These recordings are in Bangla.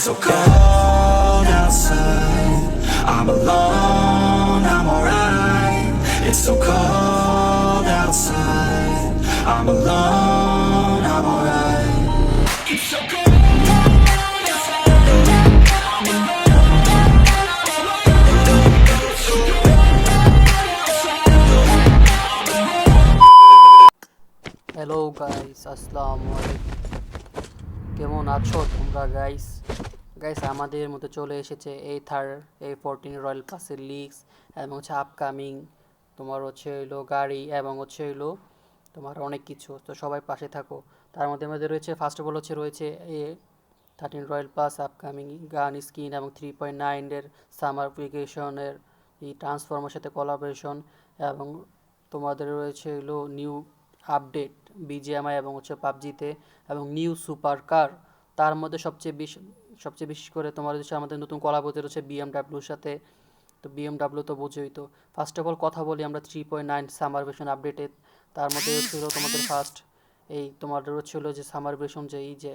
so cold outside. I'm alone, I'm alright. It's so cold outside. I'm alone, I'm alright. It's so cold. Hello guys, আসসালামু আলাইকুম। কেমন আছো তোমরা গাইস? আমাদের মধ্যে চলে এসেছে A14 রয়্যাল পাসের লিগস এবং হচ্ছে আপকামিং তোমার হচ্ছে হইলো গাড়ি এবং হচ্ছে হইলো তোমার অনেক কিছু। তো সবাই পাশে থাকো। তার মধ্যে আমাদের রয়েছে ফার্স্ট অফ অল রয়েছে A13 রয়্যাল পাস, আপকামিং গান স্কিন এবং 3.9 এর সামার ভ্যাকেশনের এই ট্রান্সফর্মার সাথে কোলাবোরেশন এবং তোমাদের রয়েছে হলো নিউ আপডেট বিজিএমআই এবং হচ্ছে পাবজিতে এবং নিউ সুপার কার। তার মধ্যে সবচেয়ে বিশেষ করে তোমার হচ্ছে আমাদের নতুন কলাব হতে রয়েছে বিএমডাব্লিউর সাথে। তো বিএমডাব্লিউ তো বোঝোই তো। ফার্স্ট অফ অল কথা বলি আমরা 3.9 সামার ভার্সন আপডেটে। তার মধ্যে ছিল তোমাদের ফার্স্ট এই তোমাদের হচ্ছিল যে সামার ভার্সন যে এই যে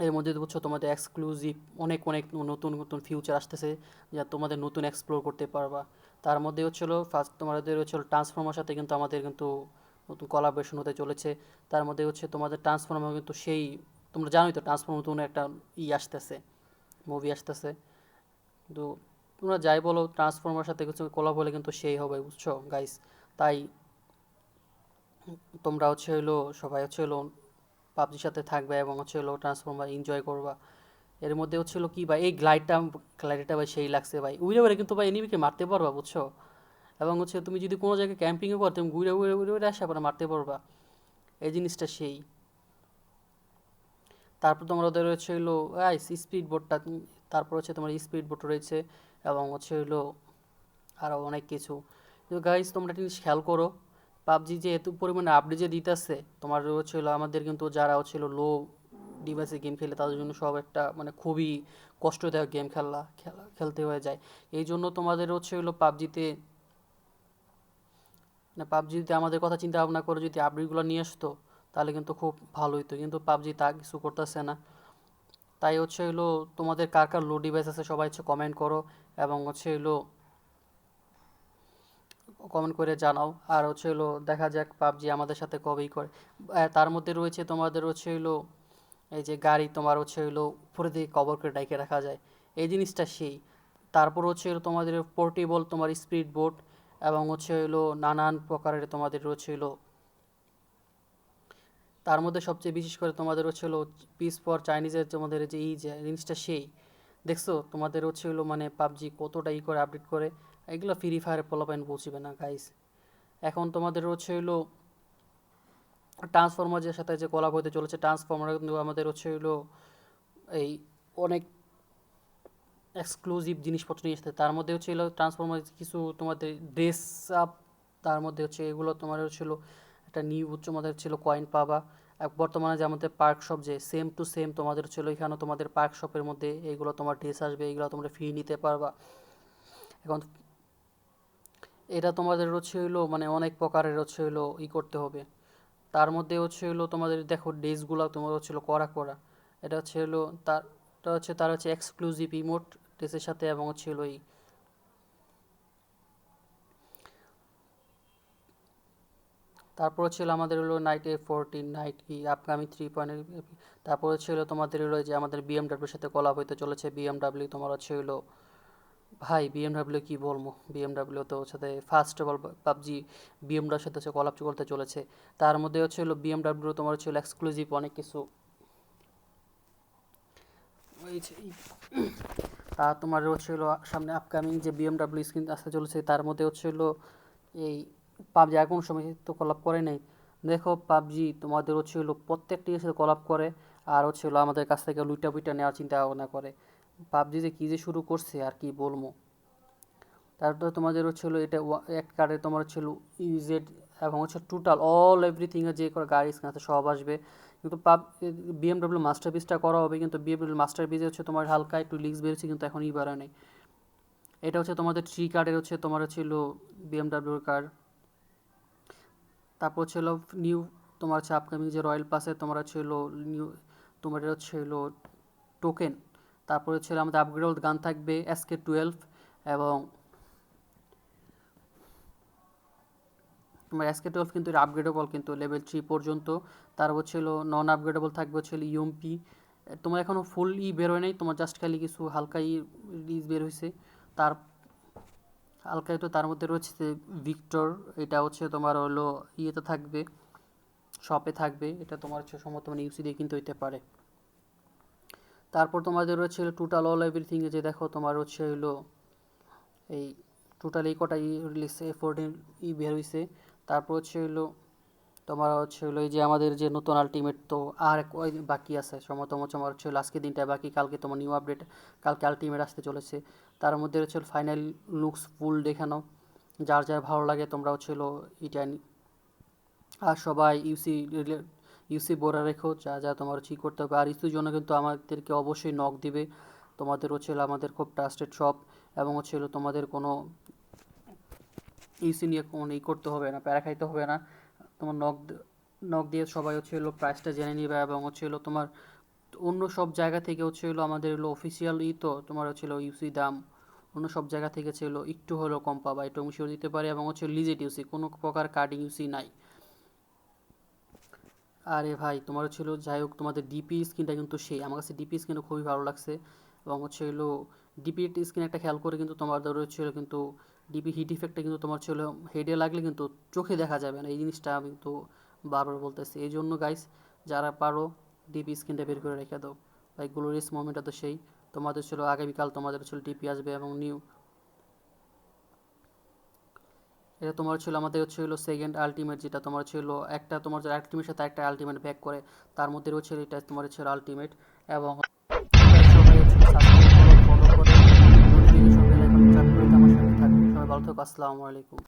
এর মধ্যে বুঝছো তোমাদের এক্সক্লুসিভ অনেক অনেক নতুন নতুন ফিউচার আসতেছে যা তোমাদের নতুন এক্সপ্লোর করতে পারবা। তার মধ্যে হচ্ছিল ফার্স্ট তোমাদের হচ্ছিল ট্রান্সফর্মার সাথে কিন্তু আমাদের কিন্তু নতুন কোলাবোরেশন হতে চলেছে। তার মধ্যে হচ্ছে তোমাদের ট্রান্সফর্মার কিন্তু সেই তোমরা জানোই তো ট্রান্সফর্মার নতুন একটা আসতেছে, মুভি আসতেছে। কিন্তু তোমরা যাই বলো ট্রান্সফর্মার সাথে কিছু কোলাব হলে কিন্তু সেই হবে বুঝছো গাইস। তাই তোমরা হচ্ছে হইলো সবাই হচ্ছে হলো পাবজির সাথে থাকবে এবং হচ্ছে হলো ট্রান্সফর্মার এনজয় করবা। এর মধ্যে হচ্ছিল কি ভাই এই গ্লাইডটা ভাই সেই লাগছে ভাই, উড়ে উড়ে কিন্তু ভাই এনিমিকে মারতে পারবা বুঝছো। এবং হচ্ছে তুমি যদি কোনো জায়গায় ক্যাম্পিংও করো তুমি ঘুরে উড়ে উড়ে উড়ে আসা পরে মারতে পারবা, এই জিনিসটা সেই। তারপর তোমার ওদের হচ্ছে হলো স্পিড বোটটা, তারপর হচ্ছে তোমার স্পিড বোট রয়েছে এবং হচ্ছে হলো আরও অনেক কিছু। তো গাইস তোমরা একটা জিনিস খেয়াল করো, পাবজি যে এত পরিমাণে আপডেট যে দিতেছে তোমার হচ্ছে হলো আমাদের কিন্তু যারা হচ্ছে লো ডিভাইসে গেম খেলে তাদের জন্য সব একটা মানে খুবই কষ্টদায়ক গেম খেলতে হয়ে যায়। এই জন্য তোমাদের হচ্ছে হলো পাবজিতে আমাদের কথা চিন্তা ভাবনা করে যদি আপডেটগুলো নিয়ে আসতো তাহলে কিন্তু খুব ভালো হতো, কিন্তু পাবজি তা কিছু করতেছে না। তাই হচ্ছে হলো তোমাদের কার কার লো ডিভাইস আছে সবাই হচ্ছে কমেন্ট করো এবং হচ্ছে হলো কমেন্ট করে জানাও। আর হচ্ছে হলো দেখা যাক পাবজি আমাদের সাথে কবেই করে। তার মধ্যে রয়েছে তোমাদের হচ্ছে হলো এই যে গাড়ি তোমার হচ্ছে হলো উপরে দিকে কভার করে ডাইকে রাখা যায়, এই জিনিসটা সেই। তারপর হচ্ছে হলো তোমাদের পোর্টেবল তোমার স্পিড বোট এবং হচ্ছে হলো নানান প্রকারের তোমাদের হচ্ছে হলো তার মধ্যে সবচেয়ে বিশেষ করে তোমাদের হচ্ছে হলো পিস ফর চাইনিজের তোমাদের যে এই যে জিনিসটা সেই। দেখছো তোমাদের হচ্ছে হলো মানে পাবজি কতটা করে আপডেট করে, এগুলো ফ্রি ফায়ারে পোলাপাইন পৌঁছবে না গাইস। এখন তোমাদের হচ্ছে হলো ট্রান্সফর্মারের সাথে যে কলাব হতে চলেছে, ট্রান্সফর্মার কিন্তু আমাদের হচ্ছে হলো এই অনেক এক্সক্লুসিভ জিনিসপত্র নিয়ে আসতে। তার মধ্যে হচ্ছে হলো ট্রান্সফর্মার কিছু তোমাদের ড্রেস আপ, তার মধ্যে হচ্ছে এগুলো তোমার হচ্ছিল একটা নিউ তোমাদের ছিল কয়েন পাবা। বর্তমানে যে আমাদের পার্ক শপ যে সেম টু সেম তোমাদের ছিল এখানেও তোমাদের পার্ক শপের মধ্যে এইগুলো তোমার ড্রেস আসবে, এইগুলো তোমরা ফ্রি নিতে পারবা। এখন এটা তোমাদের হচ্ছে হলো মানে অনেক প্রকারের হচ্ছে হলো করতে হবে। তার মধ্যে হচ্ছে হলো তোমাদের দেখো ড্রেসগুলো তোমার হচ্ছিল করা করা, এটা হচ্ছে হলো তার হচ্ছে এক্সক্লুসিভ ইমোট ড্রেসের সাথে এবং হচ্ছে হলো তারপর ছিল আমাদের হলো নাইট নাইট কি আপকামিং 3 পয়েন্ট। তারপর ছিল তোমাদের হলো যে আমাদের বিএমডাব্লিউর সাথে কলাব হইতে চলেছে। বিএমডাব্লিউ তোমার হচ্ছে হলো ভাই বিএমডাব্লিউ কি বলবো, বিএমডাব্লিউ তো সাথে ফার্স্ট অফ অল পাবজি বিএমডাব্লিউর সাথে হচ্ছে কলাব করতে চলেছে। তার মধ্যে হচ্ছে হলো বিএমডাব্লিউ তোমার হচ্ছে হলো এক্সক্লুসিভ অনেক কিছু তা তোমার হচ্ছে হলো সামনে আপকামিং যে বিএমডাব্লিউ স্ক্রিন আসতে চলেছে তার মধ্যে হচ্ছে হলো এই পাবজি আর কোনো সময় তো কলাপ করে নাই। দেখো পাবজি তোমাদের হচ্ছে হলো প্রত্যেকটি সাথে কলাপ করে আর হচ্ছে হলো আমাদের কাছ থেকে লুইটা বুইটা নেওয়ার চিন্তা ভাবনা করে। পাবজি যে কী যে শুরু করছে আর কি বলবো। তারপরে তোমাদের হচ্ছে হলো এটা এক কার্ডে তোমার হচ্ছে হলো ইউজেড এবং হচ্ছে টোটাল অল এভরিথিংয়ের যে করে গাড়ি স্ক্রিন আছে সব আসবে। কিন্তু বিএমডাব্লিউ মাস্টারপিসটা করা হবে, কিন্তু বিএমডাব্লিউ মাস্টারপিসে হচ্ছে তোমার হালকা একটু লিক্স বেরোচ্ছে কিন্তু এখন বাড়া নেই। এটা হচ্ছে তোমাদের কার্ডের হচ্ছে তোমার হচ্ছে হলো বিএমডাব্লিউর কার্ড। তারপর হচ্ছে হলো নিউ তোমার হচ্ছে আপকামিং যে রয়্যাল পাসে তোমার হচ্ছে হলো নিউ তোমার হচ্ছে হলো টোকেন। তারপরে ছিল আমাদের আপগ্রেডেবল গান থাকবে SK12, এবং তোমার SK12 কিন্তু আপগ্রেডেবল কিন্তু লেভেল 3 পর্যন্ত। তারপর ছিল নন আপগ্রেডেবল থাকবে হচ্ছে ইউএমপি। তোমার এখনও ফুল বের হয় নাই, তোমার জাস্ট খালি কিছু হালকা বের হয়েছে। তার হালকা একটু তার মধ্যে রয়েছে ভিক্টর, এটা হচ্ছে তোমার হলো ইয়েতে থাকবে, শপে থাকবে, এটা তোমার হচ্ছে সম্ভবত মানে ইউসি দিয়ে কিনতে হইতে পারে। তারপর তোমাদের রয়েছে টোটাল অল এভরিথিং, যে দেখো তোমার হচ্ছে হলো এই টোটাল এই কটা রিলিজ A14 বের হয়েছে। তারপর হচ্ছে হলো তোমার হচ্ছে হলো এই যে আমাদের যে নতুন আলটিমেট, তো আর কয়দিন বাকি আছে সম্ভবত তোমার হচ্ছে হলো আজকে দিনটা বাকি, কালকে তোমার নিউ আপডেট, কালকে আলটিমেট আসতে চলেছে। তার মধ্যে হচ্ছে ফাইনাল লুকস ফুল দেখানো, যার যার ভালো লাগে তোমরা হচ্ছে হলো এটা আর সবাই ইউসি বোরা রেখো, যা যা তোমার হচ্ছে করতে হবে। আর ইউসির জন্য কিন্তু আমাদেরকে অবশ্যই নক দিবে, তোমাদের হচ্ছে হলো আমাদের খুব ট্রাস্টেড শপ, এবং হচ্ছে হলো তোমাদের কোনো ইউসি নিয়ে কোনো করতে হবে না, প্যারা খাইতে হবে না। তোমার নক দিয়ে সবাই হচ্ছে হলো প্রাইসটা জেনে নিবে, এবং হচ্ছে হলো তোমার অন্য সব জায়গা থেকে হচ্ছে হলো আমাদের হলো অফিসিয়াল তো তোমার হচ্ছে হলো ইউসি দাম অন্য সব জায়গা থেকে ছিল একটু হলেও কম পাবা, একটু মিশিয়ে দিতে পারে, এবং হচ্ছে লিজেট ইউসি, কোনো প্রকার কার্ডিং ইউসি নাই। আরে ভাই তোমার হচ্ছিল যাই হোক, তোমাদের ডিপি স্ক্রিনটা কিন্তু সেই, আমার কাছে ডিপি স্ক্রিনটা খুবই ভালো লাগছে। এবং হচ্ছে হলো ডিপি স্ক্রিন একটা খেয়াল করে কিন্তু তোমাদের হচ্ছিল কিন্তু ডিপি হিট ইফেক্টটা কিন্তু তোমার ছিল হেডে লাগলে কিন্তু চোখে দেখা যাবে না, এই জিনিসটা আমি কিন্তু বারবার বলতেছি। এই জন্য গাইস, যারা পারো ডিপি স্ক্রিনটা বের করে রেখে দাও ভাই, গ্লোরিয়াস মোমেন্টটা তো সেই। তোমাদের ছিল আগামীকাল তোমাদের ছিল ডিপি আসবে, এবং এটা তোমার ছিল আমাদের হচ্ছে হলো সেকেন্ড আলটিমেট, যেটা তোমার ছিল একটা তোমার যে আলটিমেট সাথে একটা আলটিমেট ব্যাক করে, তার মধ্যে রয়েছে এটা তোমার ছিল আলটিমেট। এবং সবাই হচ্ছে সাবস্ক্রাইব করো, ফলো করে নোটিফিকেশন বেল আইকন চাপ করে আমার সাথে থাকবে। সবাই ভালো থাকো, আসসালামু আলাইকুম।